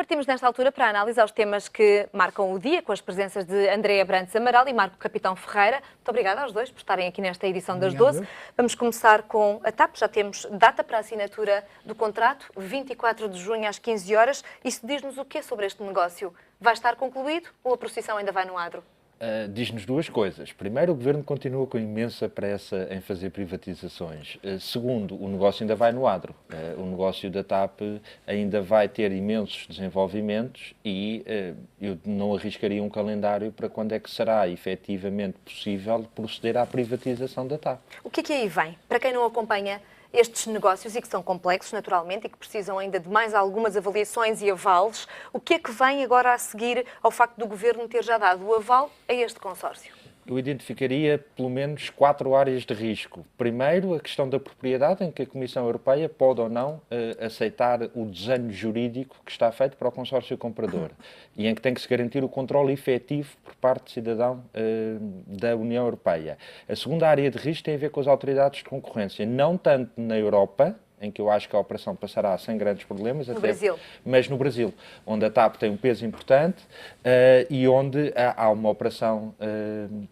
Partimos nesta altura para analisar os temas que marcam o dia, com as presenças de Andréa Brantes Amaral e Marco Capitão Ferreira. Muito obrigada aos dois por estarem aqui nesta edição das 12. Vamos começar com a TAP. Já temos data para a assinatura do contrato, 24 de junho às 15 horas. Isso diz-nos o quê sobre este negócio? Vai estar concluído ou a procissão ainda vai no adro? Diz-nos duas coisas. Primeiro, o Governo continua com imensa pressa em fazer privatizações. Segundo, o negócio ainda vai no adro. O negócio da TAP ainda vai ter imensos desenvolvimentos e eu não arriscaria um calendário para quando é que será efetivamente possível proceder à privatização da TAP. O que aí vem? Para quem não acompanha estes negócios e que são complexos, naturalmente, e que precisam ainda de mais algumas avaliações e avales, o que é que vem agora a seguir ao facto do Governo ter já dado o aval a este consórcio? Eu identificaria pelo menos 4 áreas de risco. Primeiro, a questão da propriedade, em que a Comissão Europeia pode ou não aceitar o desenho jurídico que está feito para o consórcio comprador e em que tem que se garantir o controle efetivo por parte do cidadão da União Europeia. A segunda área de risco tem a ver com as autoridades de concorrência, não tanto na Europa, em que eu acho que a operação passará sem grandes problemas, mas no Brasil, onde a TAP tem um peso importante e onde há uma operação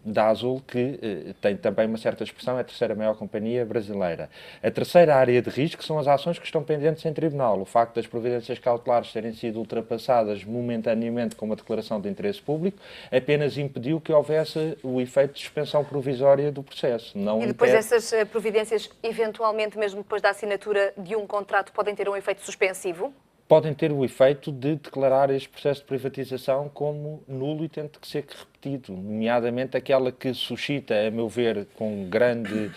da Azul que tem também uma certa expressão, é a terceira maior companhia brasileira. A terceira área de risco são as ações que estão pendentes em tribunal. O facto das providências cautelares terem sido ultrapassadas momentaneamente com uma declaração de interesse público apenas impediu que houvesse o efeito de suspensão provisória do processo. Não e depois essas providências, eventualmente, mesmo depois da assinatura de um contrato, podem ter um efeito suspensivo? Podem ter o efeito de declarar este processo de privatização como nulo e tendo que ser repetido, nomeadamente aquela que suscita, a meu ver, com grande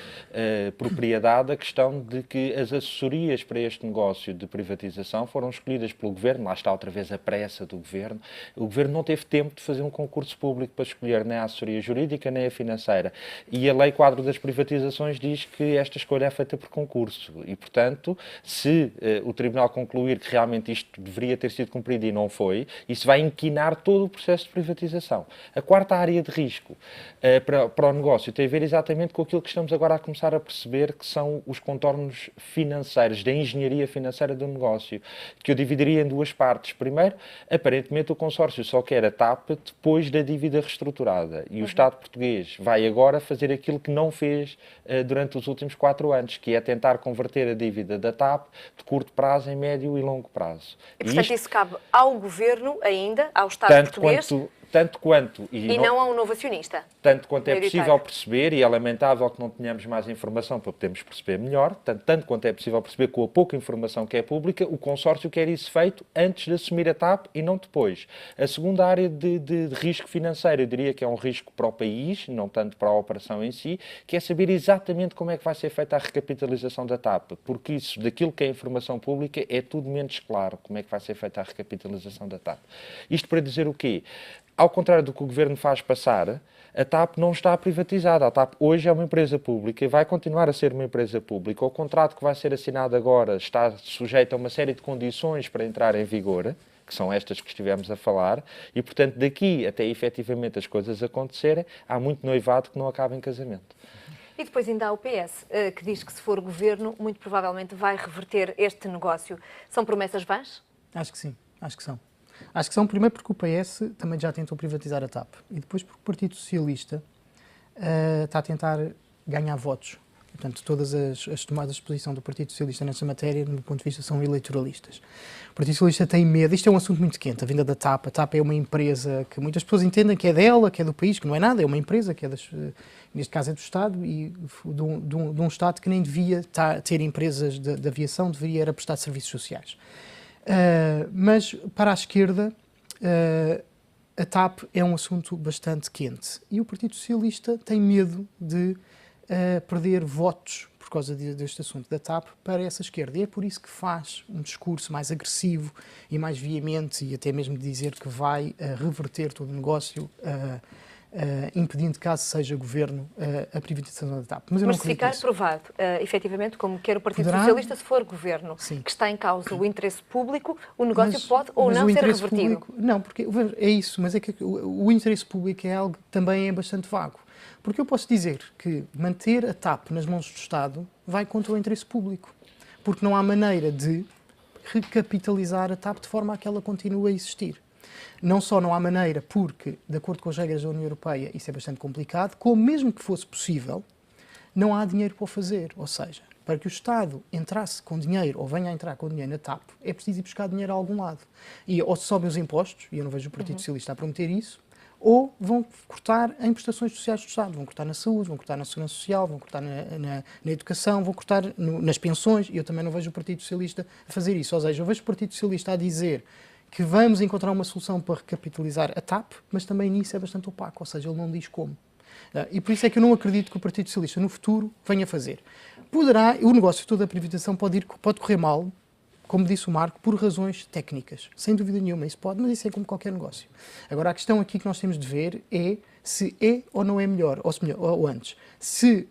propriedade, a questão de que as assessorias para este negócio de privatização foram escolhidas pelo Governo, lá está outra vez a pressa do Governo. O Governo não teve tempo de fazer um concurso público para escolher nem a assessoria jurídica nem a financeira. E a Lei Quadro das Privatizações diz que esta escolha é feita por concurso e, portanto, se o Tribunal concluir que realmente isto deveria ter sido cumprido e não foi, isso vai inquinar todo o processo de privatização. A quarta área de risco para o negócio tem a ver exatamente com aquilo que estamos agora a começar a perceber, que são os contornos financeiros, da engenharia financeira do negócio, que eu dividiria em duas partes. Primeiro, aparentemente o consórcio só quer a TAP depois da dívida reestruturada e o Estado português vai agora fazer aquilo que não fez durante os últimos 4 anos, que é tentar converter a dívida da TAP de curto prazo em médio e longo prazo. E, portanto, isso cabe ao Governo ainda, ao Estado português, tanto quanto e não a um novo acionista. Tanto quanto é possível perceber, e é lamentável que não tenhamos mais informação para podermos perceber melhor, tanto quanto é possível perceber com a pouca informação que é pública, o consórcio quer isso feito antes de assumir a TAP e não depois. A segunda área de risco financeiro, eu diria que é um risco para o país, não tanto para a operação em si, que é saber exatamente como é que vai ser feita a recapitalização da TAP, porque isso, daquilo que é informação pública, é tudo menos claro como é que vai ser feita a recapitalização da TAP. Isto para dizer o quê? Ao contrário do que o Governo faz passar, a TAP não está privatizada. A TAP hoje é uma empresa pública e vai continuar a ser uma empresa pública. O contrato que vai ser assinado agora está sujeito a uma série de condições para entrar em vigor, que são estas que estivemos a falar, e, portanto, daqui até efetivamente as coisas acontecerem, há muito noivado que não acaba em casamento. E depois ainda há o PS, que diz que se for Governo, muito provavelmente vai reverter este negócio. São promessas vãs? Acho que sim, acho que são. Acho que são, primeiro porque o PS também já tentou privatizar a TAP e depois porque o Partido Socialista está a tentar ganhar votos. Portanto, todas as tomadas de posição do Partido Socialista nessa matéria, do meu ponto de vista, são eleitoralistas. O Partido Socialista tem medo, isto é um assunto muito quente, a vinda da TAP. A TAP é uma empresa que muitas pessoas entendem que é dela, que é do país, que não é nada, é uma empresa que é neste caso é do Estado e de um Estado que nem devia ter empresas de aviação, deveria era prestar serviços sociais. Mas para a esquerda a TAP é um assunto bastante quente e o Partido Socialista tem medo de perder votos por causa deste assunto da TAP para essa esquerda e é por isso que faz um discurso mais agressivo e mais veemente e até mesmo de dizer que vai reverter todo o negócio impedindo, caso seja governo, a privatização da TAP. Mas se ficar provado, efetivamente, como quer o Partido Socialista, se for governo, sim, que está em causa o interesse público, o negócio pode ou não ser revertido? Público, não, porque é isso, mas é que o interesse público é algo que também é bastante vago. Porque eu posso dizer que manter a TAP nas mãos do Estado vai contra o interesse público. Porque não há maneira de recapitalizar a TAP de forma a que ela continue a existir. Não só não há maneira, porque, de acordo com as regras da União Europeia, isso é bastante complicado, como mesmo que fosse possível, não há dinheiro para o fazer. Ou seja, para que o Estado entrasse com dinheiro, ou venha a entrar com dinheiro na TAP, é preciso ir buscar dinheiro a algum lado. E ou se sobem os impostos, e eu não vejo o Partido Socialista a prometer isso, ou vão cortar em prestações sociais do Estado. Vão cortar na saúde, vão cortar na segurança social, vão cortar na educação, vão cortar nas pensões, e eu também não vejo o Partido Socialista a fazer isso. Ou seja, eu vejo o Partido Socialista a dizer que vamos encontrar uma solução para recapitalizar a TAP, mas também nisso é bastante opaco, ou seja, ele não diz como. E por isso é que eu não acredito que o Partido Socialista no futuro venha fazer. O negócio todo da privatização pode correr mal, como disse o Marco, por razões técnicas. Sem dúvida nenhuma, isso pode, mas isso é como qualquer negócio. Agora, a questão aqui que nós temos de ver é se é ou não é melhor, ou antes, se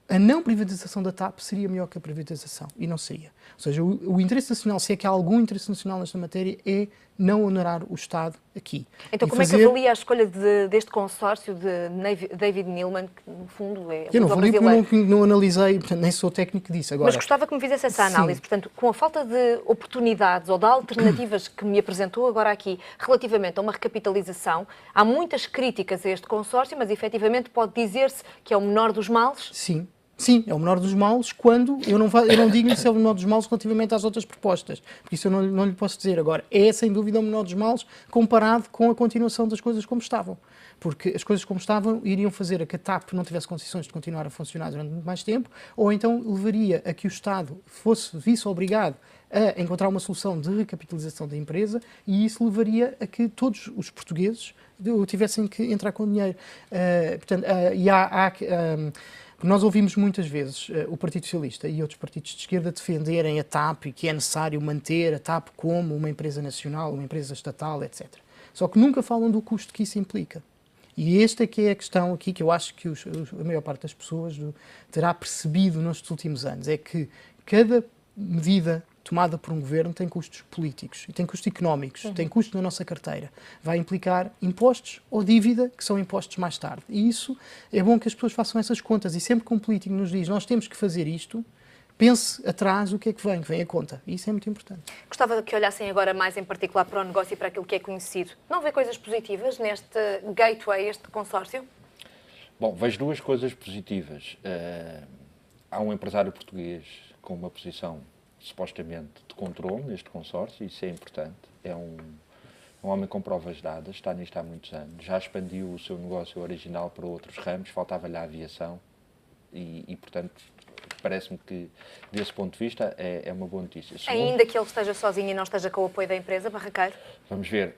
a não privatização da TAP seria melhor que a privatização, e não seria. Ou seja, o interesse nacional, se é que há algum interesse nacional nesta matéria, é não onerar o Estado aqui. Então, como é que avalia a escolha deste consórcio de David Neeleman, que no fundo é eu não avalio porque não analisei, portanto, nem sou técnico disso. Agora, mas gostava que me fizesse essa análise. Sim. Portanto, com a falta de oportunidades ou de alternativas que me apresentou agora aqui relativamente a uma recapitalização, há muitas críticas a este consórcio, mas efetivamente pode dizer-se que é o menor dos males? Sim. Sim, é o menor dos males quando eu não digo se é o menor dos males relativamente às outras propostas, porque isso eu não lhe posso dizer. Agora, é sem dúvida o menor dos males comparado com a continuação das coisas como estavam. Porque as coisas como estavam iriam fazer a que a TAP não tivesse condições de continuar a funcionar durante muito mais tempo, ou então levaria a que o Estado visse obrigado a encontrar uma solução de recapitalização da empresa, e isso levaria a que todos os portugueses tivessem que entrar com dinheiro. Nós ouvimos muitas vezes o Partido Socialista e outros partidos de esquerda defenderem a TAP e que é necessário manter a TAP como uma empresa nacional, uma empresa estatal, etc. Só que nunca falam do custo que isso implica. E esta é que é a questão aqui que eu acho que a maior parte das pessoas terá percebido nestes últimos anos, é que cada medida tomada por um governo tem custos políticos e tem custos económicos, tem custos na nossa carteira. Vai implicar impostos ou dívida, que são impostos mais tarde. E isso é bom que as pessoas façam essas contas. E sempre que um político nos diz nós temos que fazer isto, pense atrás o que vem a conta. E isso é muito importante. Gostava que olhassem agora mais em particular para o negócio e para aquilo que é conhecido. Não vê coisas positivas neste gateway, este consórcio? Bom, vejo duas coisas positivas. Há um empresário português com uma posição supostamente de controle neste consórcio, isso é importante. É um homem com provas dadas, está nisto há muitos anos, já expandiu o seu negócio original para outros ramos, faltava-lhe a aviação e portanto, parece-me que, desse ponto de vista, é uma boa notícia. Ainda que ele esteja sozinho e não esteja com o apoio da empresa, Barraqueiro? Vamos ver.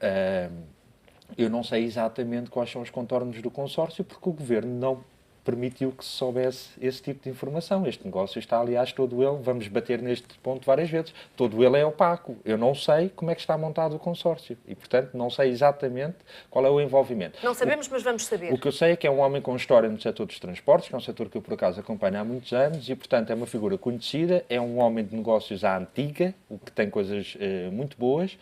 Eu não sei exatamente quais são os contornos do consórcio, porque o Governo não permitiu que se soubesse esse tipo de informação. Este negócio está, aliás, todo ele, vamos bater neste ponto várias vezes, todo ele é opaco. Eu não sei como é que está montado o consórcio e, portanto, não sei exatamente qual é o envolvimento. Não sabemos, mas vamos saber. O que eu sei é que é um homem com história no setor dos transportes, que é um setor que eu, por acaso, acompanho há muitos anos e, portanto, é uma figura conhecida, é um homem de negócios à antiga, o que tem coisas muito boas,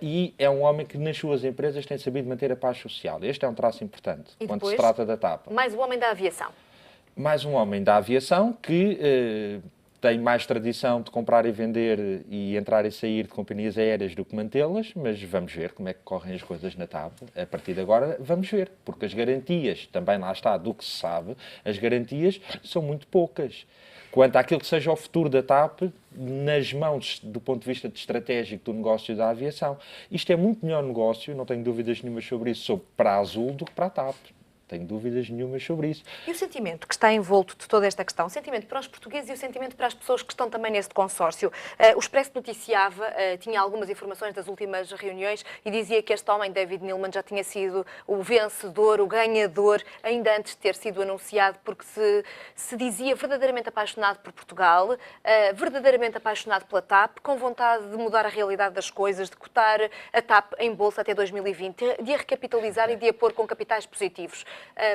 e é um homem que, nas suas empresas, tem sabido manter a paz social. Este é um traço importante, e quando depois, se trata da TAP. Mais o homem da aviação. Mais um homem da aviação que tem mais tradição de comprar e vender e entrar e sair de companhias aéreas do que mantê-las, mas vamos ver como é que correm as coisas na TAP. A partir de agora, vamos ver, porque as garantias, também lá está, do que se sabe, as garantias são muito poucas. Quanto àquilo que seja o futuro da TAP, nas mãos do ponto de vista estratégico do negócio da aviação. Isto é muito melhor negócio, não tenho dúvidas nenhumas sobre isso, para a Azul do que para a TAP. Tenho dúvidas nenhumas sobre isso. E o sentimento que está envolto de toda esta questão? O sentimento para os portugueses e o sentimento para as pessoas que estão também neste consórcio? O Expresso noticiava, tinha algumas informações das últimas reuniões e dizia que este homem, David Neeleman, já tinha sido o vencedor, o ganhador, ainda antes de ter sido anunciado, porque se dizia verdadeiramente apaixonado por Portugal, verdadeiramente apaixonado pela TAP, com vontade de mudar a realidade das coisas, de cotar a TAP em bolsa até 2020, de a recapitalizar e de a pôr com capitais positivos.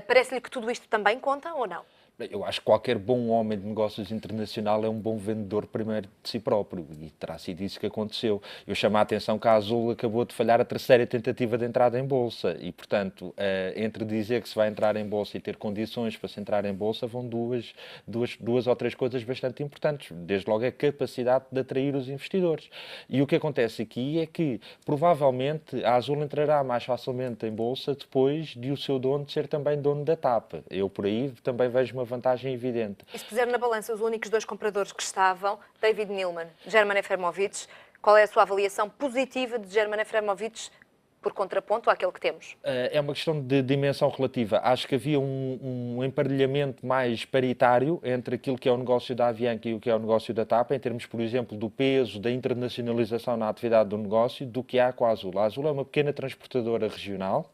Parece-lhe que tudo isto também conta ou não? Eu acho que qualquer bom homem de negócios internacional é um bom vendedor primeiro de si próprio, e terá sido isso que aconteceu. Eu chamo a atenção que a Azul acabou de falhar a terceira tentativa de entrada em bolsa e, portanto, entre dizer que se vai entrar em bolsa e ter condições para se entrar em bolsa, vão duas ou três coisas bastante importantes. Desde logo a capacidade de atrair os investidores. E o que acontece aqui é que, provavelmente, a Azul entrará mais facilmente em bolsa depois de o seu dono ser também dono da TAP. Eu, por aí, também vejo uma vantagem evidente. E se puser na balança os únicos dois compradores que estavam, David Neeleman, German Efremovic, qual é a sua avaliação positiva de German Efremovic por contraponto àquele que temos? É uma questão de dimensão relativa. Acho que havia um emparelhamento mais paritário entre aquilo que é o negócio da Avianca e o que é o negócio da TAP, em termos, por exemplo, do peso da internacionalização na atividade do negócio, do que há com a Azul. A Azul é uma pequena transportadora regional,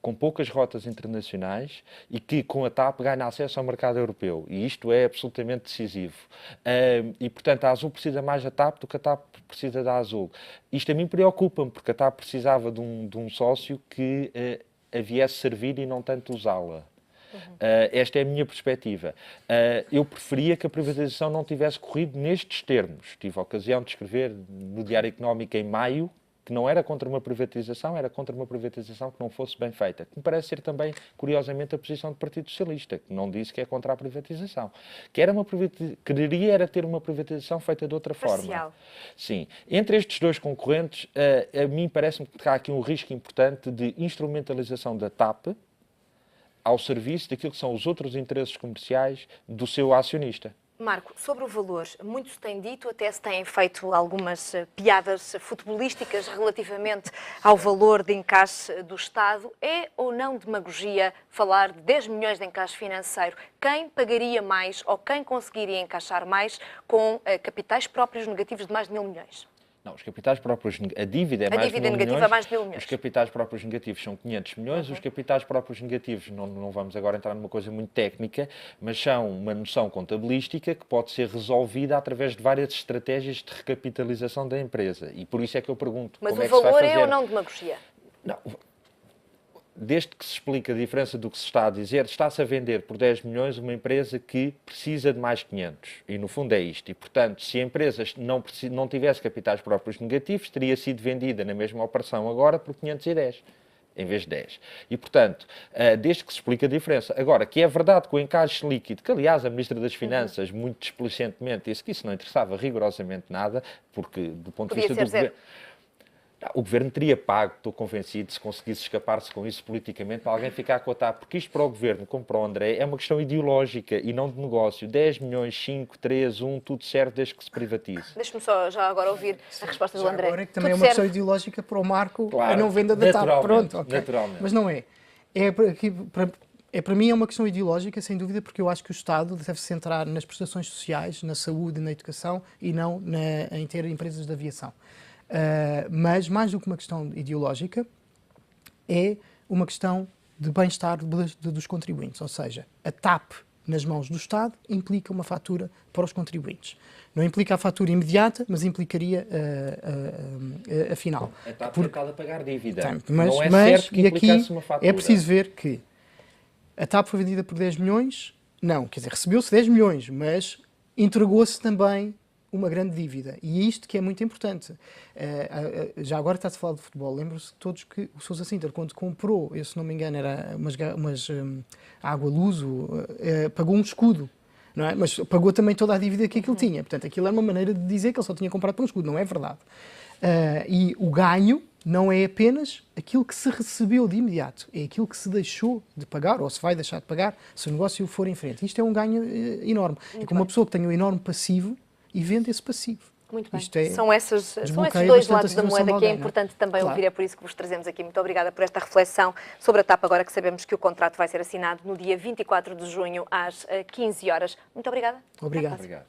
com poucas rotas internacionais e que, com a TAP, ganha acesso ao mercado europeu. E isto é absolutamente decisivo. E, portanto, a Azul precisa mais da TAP do que a TAP precisa da Azul. Isto a mim preocupa-me, porque a TAP precisava de um sócio que a viesse servir e não tanto usá-la. Esta é a minha perspectiva. Eu preferia que a privatização não tivesse corrido nestes termos. Tive a ocasião de escrever no Diário Económico em maio que não era contra uma privatização, era contra uma privatização que não fosse bem feita. Que me parece ser também, curiosamente, a posição do Partido Socialista, que não disse que é contra a privatização. Queria era ter uma privatização feita de outra forma. Sim. Entre estes dois concorrentes, a mim parece-me que há aqui um risco importante de instrumentalização da TAP ao serviço daquilo que são os outros interesses comerciais do seu acionista. Marco, sobre o valor, muito se tem dito, até se têm feito algumas piadas futebolísticas relativamente ao valor de encaixe do Estado. É ou não demagogia falar de 10 milhões de encaixe financeiro? Quem pagaria mais ou quem conseguiria encaixar mais com capitais próprios negativos de mais de 1.000 milhões? Não, os capitais próprios, a dívida é mais de 1.000 milhões, é mais de 1.000 milhões. Os capitais próprios negativos são 500 milhões, os capitais próprios negativos, não vamos agora entrar numa coisa muito técnica, mas são uma noção contabilística que pode ser resolvida através de várias estratégias de recapitalização da empresa. E por isso é que eu pergunto, mas como é o que se vai valor fazer? É ou não demagogia? Não. Desde que se explica a diferença do que se está a dizer, está-se a vender por 10 milhões uma empresa que precisa de mais 500. E, no fundo, é isto. E, portanto, se a empresa não tivesse capitais próprios negativos, teria sido vendida na mesma operação agora por 510, em vez de 10. E, portanto, desde que se explica a diferença. Agora, que é verdade que o encaixe líquido, que, aliás, a Ministra das Finanças, muito displicentemente, disse que isso não interessava rigorosamente nada, porque, do ponto de vista do governo... O Governo teria pago, estou convencido, se conseguisse escapar-se com isso politicamente, para alguém ficar com a TAP, porque isto para o Governo, como para o André, é uma questão ideológica e não de negócio. 10 milhões, 5, 3, 1, tudo certo desde que se privatize. Deixe-me só já agora ouvir a resposta do André. Agora é que também é uma questão ideológica para o Marco, claro, a não venda da TAP. Pronto, okay. Naturalmente. Mas não é. Para mim é uma questão ideológica, sem dúvida, porque eu acho que o Estado deve se centrar nas prestações sociais, na saúde e na educação e não em ter empresas de aviação. Mas, mais do que uma questão ideológica, é uma questão de bem-estar dos contribuintes. Ou seja, a TAP nas mãos do Estado implica uma fatura para os contribuintes. Não implica a fatura imediata, mas implicaria a final. A TAP é cada pagar dívida. Mas, não é certo que implicasse uma fatura. É preciso ver que a TAP foi vendida por 10 milhões, não, quer dizer, recebeu-se 10 milhões, mas entregou-se também uma grande dívida. E é isto que é muito importante. Já agora está-se a falar de futebol. Lembram-se todos que o Sousa Sinter, quando comprou, eu, se não me engano, era umas água luso, pagou um escudo. Não é? Mas pagou também toda a dívida que aquilo tinha. Portanto, aquilo era uma maneira de dizer que ele só tinha comprado por um escudo. Não é verdade. E o ganho não é apenas aquilo que se recebeu de imediato, é aquilo que se deixou de pagar, ou se vai deixar de pagar, se o negócio for em frente. Isto é um ganho enorme. É como uma pessoa que tem um enorme passivo e vende esse passivo. Muito bem. São esses dois lados da moeda que é importante também ouvir. É por isso que vos trazemos aqui. Muito obrigada por esta reflexão sobre a TAP, agora que sabemos que o contrato vai ser assinado no dia 24 de junho, às 15 horas. Muito obrigada. Obrigado.